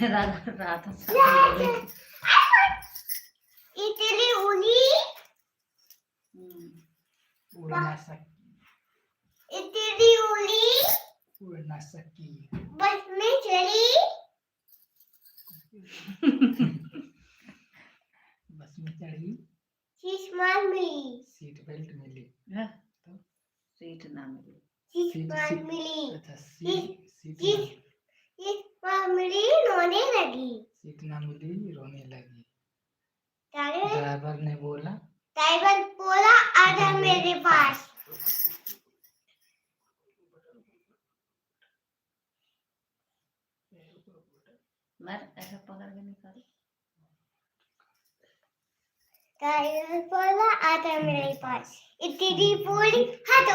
राहत सांगितलं. Italy उली उड़नासकी Italy उली उड़नासकी बस में चली बस में चढ़ी चश्मा मिली सीट बेल्ट मिली हं? सीट ना मिली. चश्मा मिली अच्छा सीट चश्मा मिली रोने लगी सीट ना मिली रोने लगी. ड्राइवर ड्राइवर ने बोला बोला आजा मेरे पास मर ऐसा पकड़ के निकाल. ड्राइवर बोला आजा मेरे पास इतनी पूरी हाथ